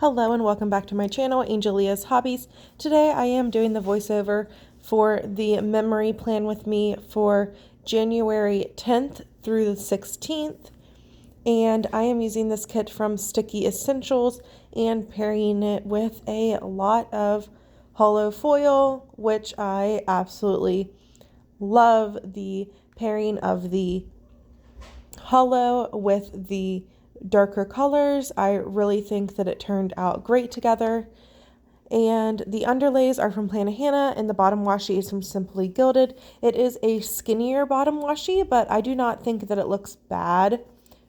Hello and welcome back to my channel, Angelia's Hobbies. Today I am doing the voiceover for the memory plan with me for January 10th through the 16th. And I am using this kit from Sticky Essentials and pairing it with a lot of hollow foil, which I absolutely love the pairing of the hollow with the darker colors. I really think that it turned out great together. And the underlays are from Planet Hannah, and the bottom washi is from Simply Gilded. It is a skinnier bottom washi, but I do not think that it looks bad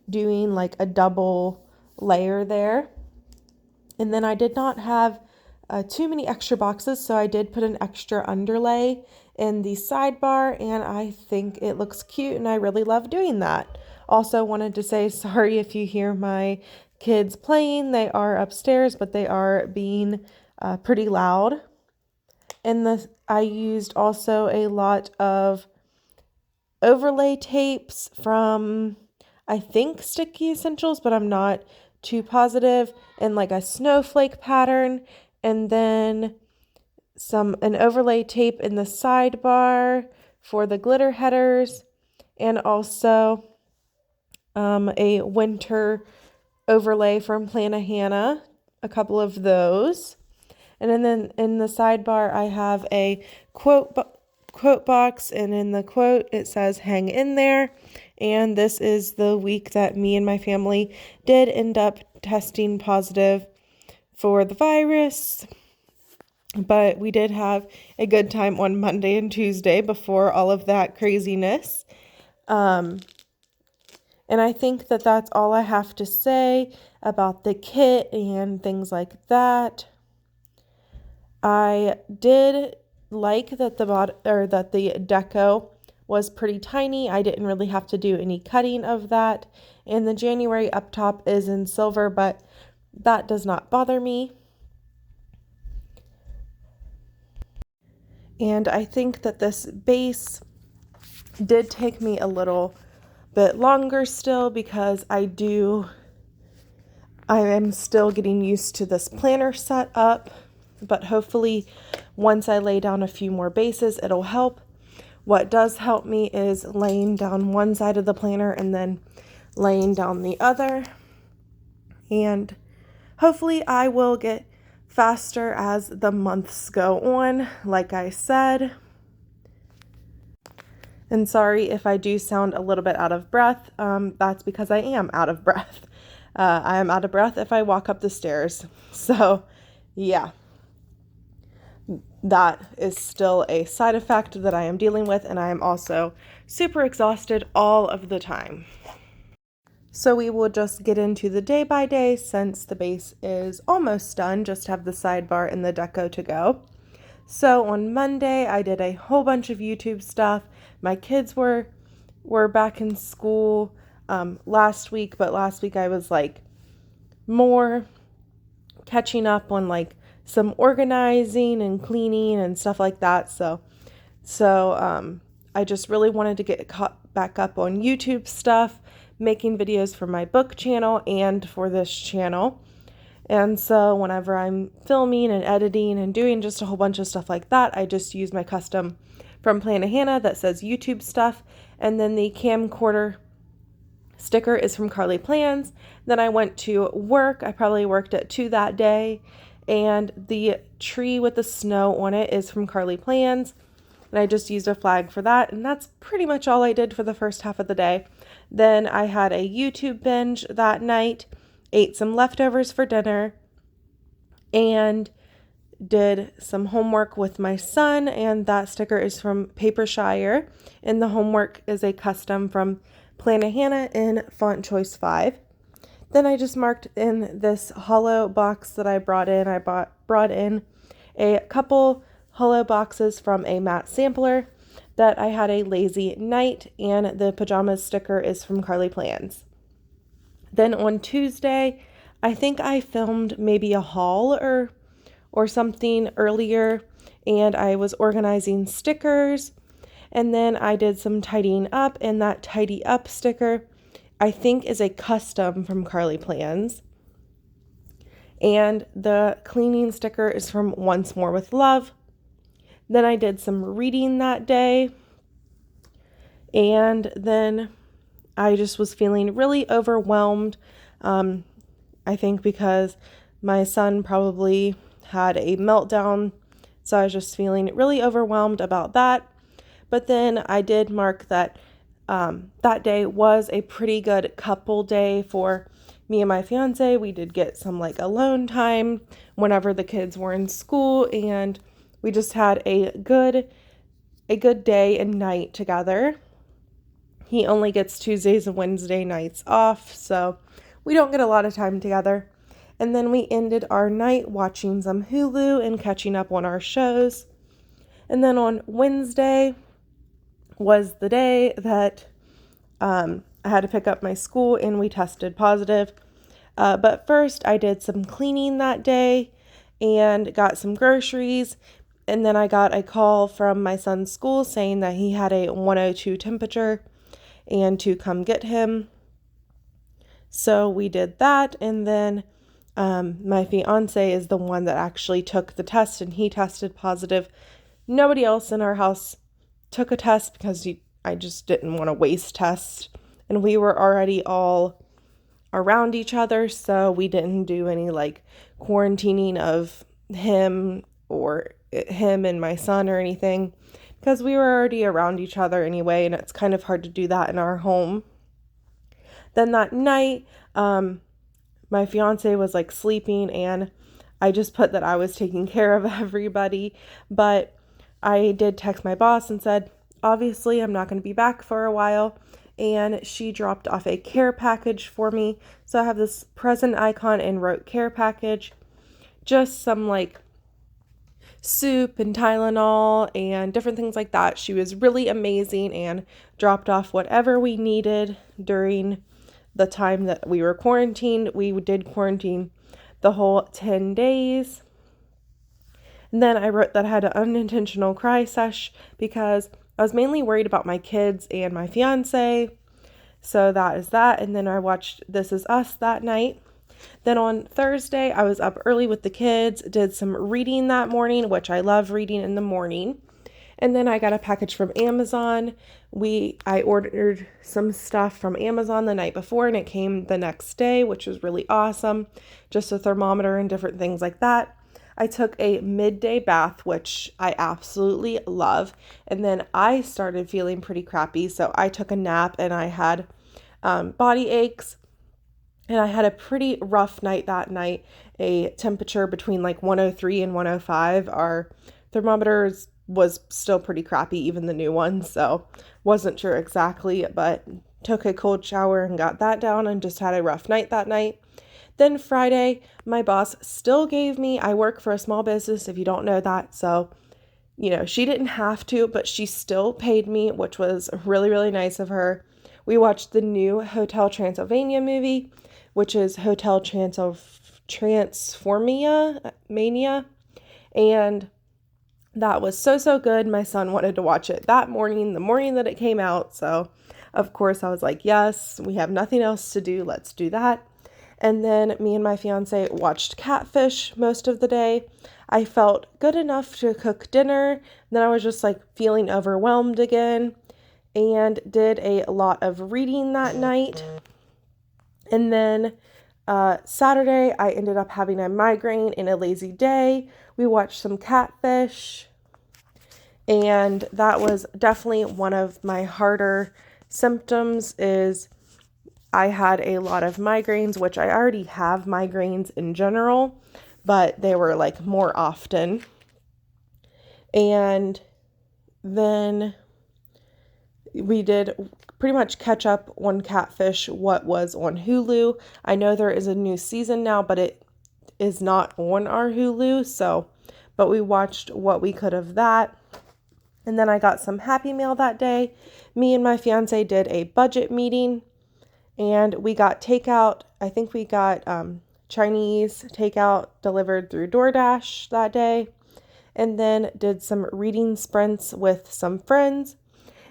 doing like a double layer there. And then I did not have too many extra boxes, so I did put an extra underlay in the sidebar, and I think it looks cute, and I really love doing that. Also wanted to say sorry if you hear my kids playing. They are upstairs, but they are being pretty loud. And I used also a lot of overlay tapes from, I think, Sticky Essentials, but I'm not too positive, and like a snowflake pattern, and then an overlay tape in the sidebar for the glitter headers, and also a winter overlay from Planet Hannah, a couple of those. And then in the sidebar, I have a quote box, and in the quote, it says, "Hang in there." And this is the week that me and my family did end up testing positive for the virus. But we did have a good time on Monday and Tuesday before all of that craziness. And I think that that's all I have to say about the kit and things like that. I did like that the deco was pretty tiny. I didn't really have to do any cutting of that. And the January up top is in silver, but that does not bother me. And I think that this base did take me a little bit longer still, because I am still getting used to this planner setup, but hopefully once I lay down a few more bases, it'll help. What does help me is laying down one side of the planner and then laying down the other. And hopefully I will get faster as the months go on, like I said. And sorry if I do sound a little bit out of breath. That's because I am out of breath. I am out of breath if I walk up the stairs. So, yeah. That is still a side effect that I am dealing with, and I am also super exhausted all of the time. So we will just get into the day by day since the base is almost done, just have the sidebar and the deco to go. So on Monday, I did a whole bunch of YouTube stuff. My kids were back in school last week, but last week I was like more catching up on like some organizing and cleaning and stuff like that. So I just really wanted to get caught back up on YouTube stuff, making videos for my book channel and for this channel. And so whenever I'm filming and editing and doing just a whole bunch of stuff like that, I just use my custom from Planet Hannah that says YouTube stuff. And then the camcorder sticker is from Carly Plans. Then I went to work. I probably worked at 2 that day. And the tree with the snow on it is from Carly Plans. And I just used a flag for that. And that's pretty much all I did for the first half of the day. Then I had a YouTube binge that night, ate some leftovers for dinner, and did some homework with my son. And that sticker is from Papershire. And the homework is a custom from Planet Hannah in Font Choice 5. Then I just marked in this hollow box that I brought in. I brought in a couple hollow boxes from a matte sampler that I had a lazy night, and the pajamas sticker is from Carly Plans. Then on Tuesday, I think I filmed maybe a haul or something earlier, and I was organizing stickers, and then I did some tidying up, and that tidy up sticker I think is a custom from Carly Plans. And the cleaning sticker is from Once More with Love. Then I did some reading that day. And then I just was feeling really overwhelmed. I think because my son probably had a meltdown. So I was just feeling really overwhelmed about that. But then I did mark that that day was a pretty good couple day for me and my fiance. We did get some like alone time whenever the kids were in school, and we just had a good day and night together. He only gets Tuesdays and Wednesday nights off, so we don't get a lot of time together. And then we ended our night watching some Hulu and catching up on our shows. And then on Wednesday was the day that I had to pick up my school and we tested positive. But first I did some cleaning that day and got some groceries. And then I got a call from my son's school saying that he had a 102 temperature and to come get him. So we did that. And then my fiance is the one that actually took the test, and he tested positive. Nobody else in our house took a test because I just didn't want to waste tests. And we were already all around each other, so we didn't do any like quarantining of him or him and my son or anything, because we were already around each other anyway, and it's kind of hard to do that in our home. Then that night, my fiance was like sleeping, and I just put that I was taking care of everybody. But I did text my boss and said, obviously, I'm not going to be back for a while. And she dropped off a care package for me. So I have this present icon and wrote care package. Just some like soup and Tylenol and different things like that. She was really amazing and dropped off whatever we needed during the time that we were quarantined. We did quarantine the whole 10 days. And then I wrote that I had an unintentional cry sesh because I was mainly worried about my kids and my fiance. So that is that. And then I watched This Is Us that night. Then on Thursday, I was up early with the kids, did some reading that morning, which I love reading in the morning. And then I got a package from Amazon. I ordered some stuff from Amazon the night before, and it came the next day, which was really awesome. Just a thermometer and different things like that. I took a midday bath, which I absolutely love. And then I started feeling pretty crappy, so I took a nap, and I had body aches. And I had a pretty rough night that night, a temperature between like 103 and 105. Our thermometers was still pretty crappy, even the new one, so wasn't sure exactly, but took a cold shower and got that down and just had a rough night that night. Then Friday, my boss still gave me, I work for a small business, if you don't know that, so, she didn't have to, but she still paid me, which was really, really nice of her. We watched the new Hotel Transylvania movie, which is Hotel Transformia Mania, and that was so good. My son wanted to watch it that morning, the morning that it came out, so of course I was like, yes, we have nothing else to do, let's do that. And then me and my fiance watched Catfish most of the day. I felt good enough to cook dinner, then I was just like feeling overwhelmed again, and did a lot of reading that night. And then Saturday, I ended up having a migraine and a lazy day. We watched some Catfish, and that was definitely one of my harder symptoms. Is I had a lot of migraines, which I already have migraines in general, but they were like more often. And then we did pretty much catch up on Catfish, what was on Hulu. I know there is a new season now, but it is not on our Hulu, but we watched what we could of that. And then I got some Happy Meal that day. Me and my fiance did a budget meeting, and we got takeout. I think we got Chinese takeout delivered through DoorDash that day, and then did some reading sprints with some friends.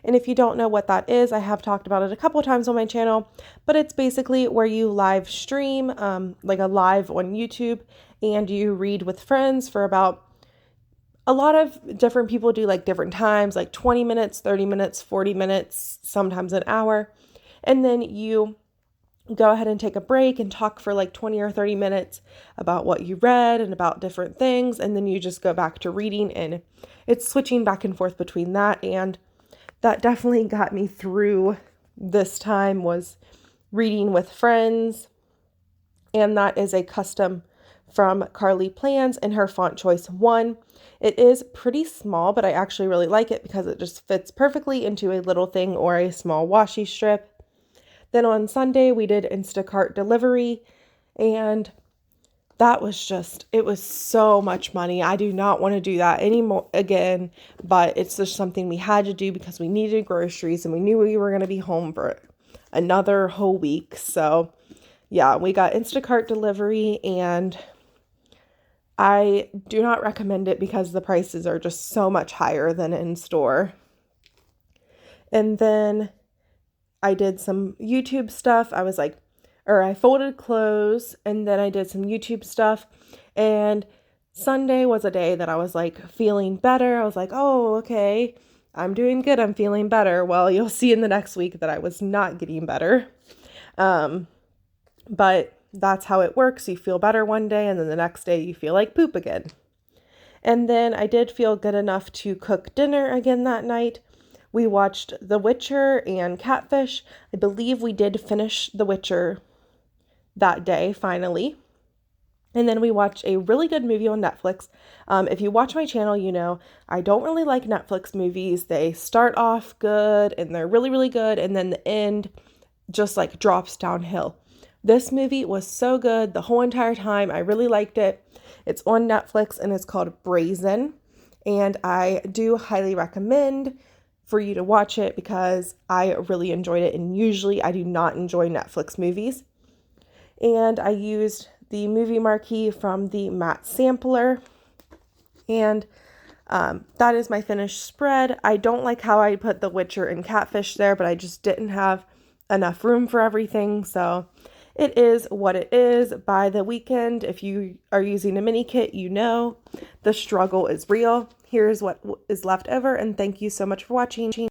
And if you don't know what that is, I have talked about it a couple of times on my channel, but it's basically where you live stream, like a live on YouTube, and you read with friends for about, a lot of different people do like different times, like 20 minutes, 30 minutes, 40 minutes, sometimes an hour. And then you go ahead and take a break and talk for like 20 or 30 minutes about what you read and about different things. And then you just go back to reading, and it's switching back and forth between that. And that definitely got me through this time, was reading with friends. And that is a custom from Carly Plans in her font choice 1. It is pretty small, but I actually really like it because it just fits perfectly into a little thing or a small washi strip. Then on Sunday, we did Instacart delivery, and that was just, it was so much money. I do not want to do that anymore again, but it's just something we had to do because we needed groceries and we knew we were going to be home for another whole week. So yeah, we got Instacart delivery, and I do not recommend it because the prices are just so much higher than in store. And then I did some YouTube stuff. I folded clothes, and then I did some YouTube stuff. And Sunday was a day that I was like feeling better. I was like, oh, okay, I'm doing good. I'm feeling better. Well, you'll see in the next week that I was not getting better. But that's how it works. You feel better one day, and then the next day you feel like poop again. And then I did feel good enough to cook dinner again that night. We watched The Witcher and Catfish. I believe we did finish The Witcher that day, finally. And then we watched a really good movie on Netflix. If you watch my channel, you know I don't really like Netflix movies. They start off good, and they're really, really good, and then the end just like drops downhill. This movie was so good the whole entire time. I really liked it. It's on Netflix, and it's called Brazen. And I do highly recommend for you to watch it because I really enjoyed it. And usually I do not enjoy Netflix movies. And I used the movie marquee from the matte sampler. And that is my finished spread. I don't like how I put The Witcher and Catfish there, but I just didn't have enough room for everything. So it is what it is. By the weekend, if you are using a mini kit, you know the struggle is real. Here's what is left over, and thank you so much for watching.